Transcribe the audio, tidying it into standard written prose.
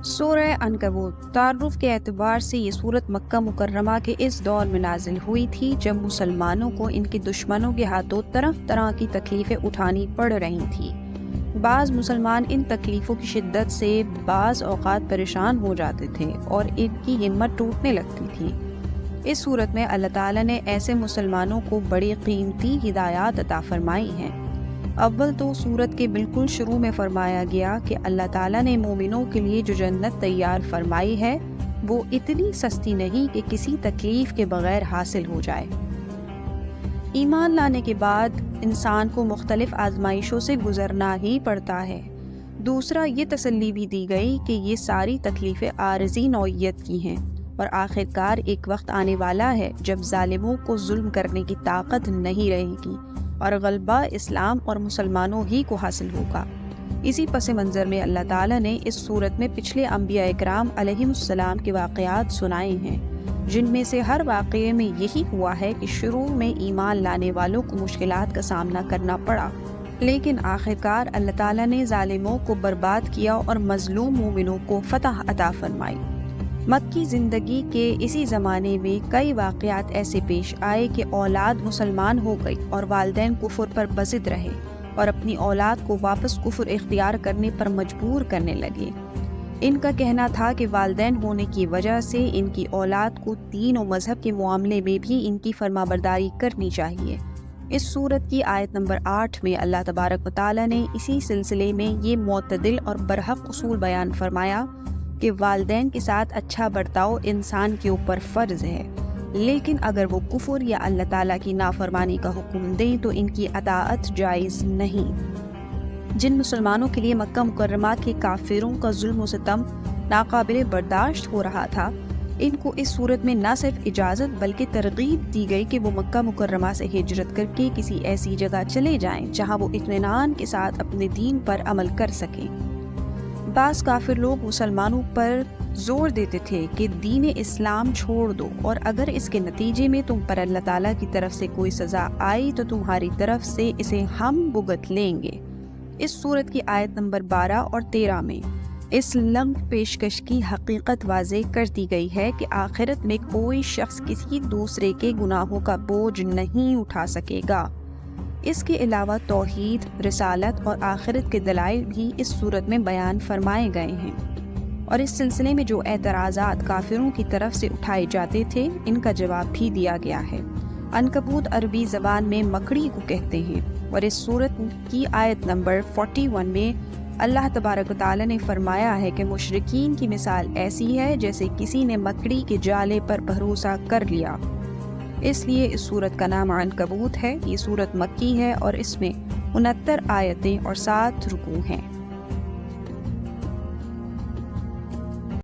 سورہ عنکبوت تعارف کے اعتبار سے یہ صورت مکہ مکرمہ کے اس دور میں نازل ہوئی تھی جب مسلمانوں کو ان کے دشمنوں کے ہاتھوں طرح طرح کی تکلیفیں اٹھانی پڑ رہی تھیں۔ بعض مسلمان ان تکلیفوں کی شدت سے بعض اوقات پریشان ہو جاتے تھے اور ان کی ہمت ٹوٹنے لگتی تھی۔ اس صورت میں اللہ تعالیٰ نے ایسے مسلمانوں کو بڑی قیمتی ہدایات عطا فرمائی ہیں۔ اول تو سورت کے بالکل شروع میں فرمایا گیا کہ اللہ تعالیٰ نے مومنوں کے لیے جو جنت تیار فرمائی ہے وہ اتنی سستی نہیں کہ کسی تکلیف کے بغیر حاصل ہو جائے۔ ایمان لانے کے بعد انسان کو مختلف آزمائشوں سے گزرنا ہی پڑتا ہے۔ دوسرا یہ تسلی بھی دی گئی کہ یہ ساری تکلیفیں عارضی نوعیت کی ہیں اور آخرکار ایک وقت آنے والا ہے جب ظالموں کو ظلم کرنے کی طاقت نہیں رہے گی اور غلبہ اسلام اور مسلمانوں ہی کو حاصل ہوگا۔ اسی پس منظر میں اللہ تعالیٰ نے اس صورت میں پچھلے انبیاء اکرام علیہم السلام کے واقعات سنائے ہیں، جن میں سے ہر واقعے میں یہی ہوا ہے کہ شروع میں ایمان لانے والوں کو مشکلات کا سامنا کرنا پڑا، لیکن آخرکار اللہ تعالیٰ نے ظالموں کو برباد کیا اور مظلوم مومنوں کو فتح عطا فرمائی۔ مکی زندگی کے اسی زمانے میں کئی واقعات ایسے پیش آئے کہ اولاد مسلمان ہو گئی اور والدین کفر پر بضد رہے اور اپنی اولاد کو واپس کفر اختیار کرنے پر مجبور کرنے لگے۔ ان کا کہنا تھا کہ والدین ہونے کی وجہ سے ان کی اولاد کو دین و مذہب کے معاملے میں بھی ان کی فرمانبرداری کرنی چاہیے۔ اس سورت کی آیت نمبر 8 میں اللہ تبارک و تعالیٰ نے اسی سلسلے میں یہ معتدل اور برحق اصول بیان فرمایا کہ والدین کے ساتھ اچھا برتاؤ انسان کے اوپر فرض ہے، لیکن اگر وہ کفر یا اللہ تعالیٰ کی نافرمانی کا حکم دیں تو ان کی اطاعت جائز نہیں۔ جن مسلمانوں کے لیے مکہ مکرمہ کے کافروں کا ظلم و ستم ناقابل برداشت ہو رہا تھا، ان کو اس صورت میں نہ صرف اجازت بلکہ ترغیب دی گئی کہ وہ مکہ مکرمہ سے ہجرت کر کے کسی ایسی جگہ چلے جائیں جہاں وہ اطمینان کے ساتھ اپنے دین پر عمل کر سکیں۔ بعض کافر لوگ مسلمانوں پر زور دیتے تھے کہ دین اسلام چھوڑ دو، اور اگر اس کے نتیجے میں تم پر اللہ تعالیٰ کی طرف سے کوئی سزا آئی تو تمہاری طرف سے اسے ہم بھگت لیں گے۔ اس سورت کی آیت نمبر 12 اور 13 میں اس لنگ پیشکش کی حقیقت واضح کر دی گئی ہے کہ آخرت میں کوئی شخص کسی دوسرے کے گناہوں کا بوجھ نہیں اٹھا سکے گا۔ اس کے علاوہ توحید، رسالت اور آخرت کے دلائل بھی اس صورت میں بیان فرمائے گئے ہیں، اور اس سلسلے میں جو اعتراضات کافروں کی طرف سے اٹھائے جاتے تھے ان کا جواب بھی دیا گیا ہے۔ عنکبوت عربی زبان میں مکڑی کو کہتے ہیں، اور اس صورت کی آیت نمبر 41 میں اللہ تبارک و تعالیٰ نے فرمایا ہے کہ مشرکین کی مثال ایسی ہے جیسے کسی نے مکڑی کے جالے پر بھروسہ کر لیا۔ اس لیے اس سورت کا نام عنکبوت ہے۔ یہ سورت مکی ہے اور اس میں 69 آیتیں اور 7 رکوع ہیں۔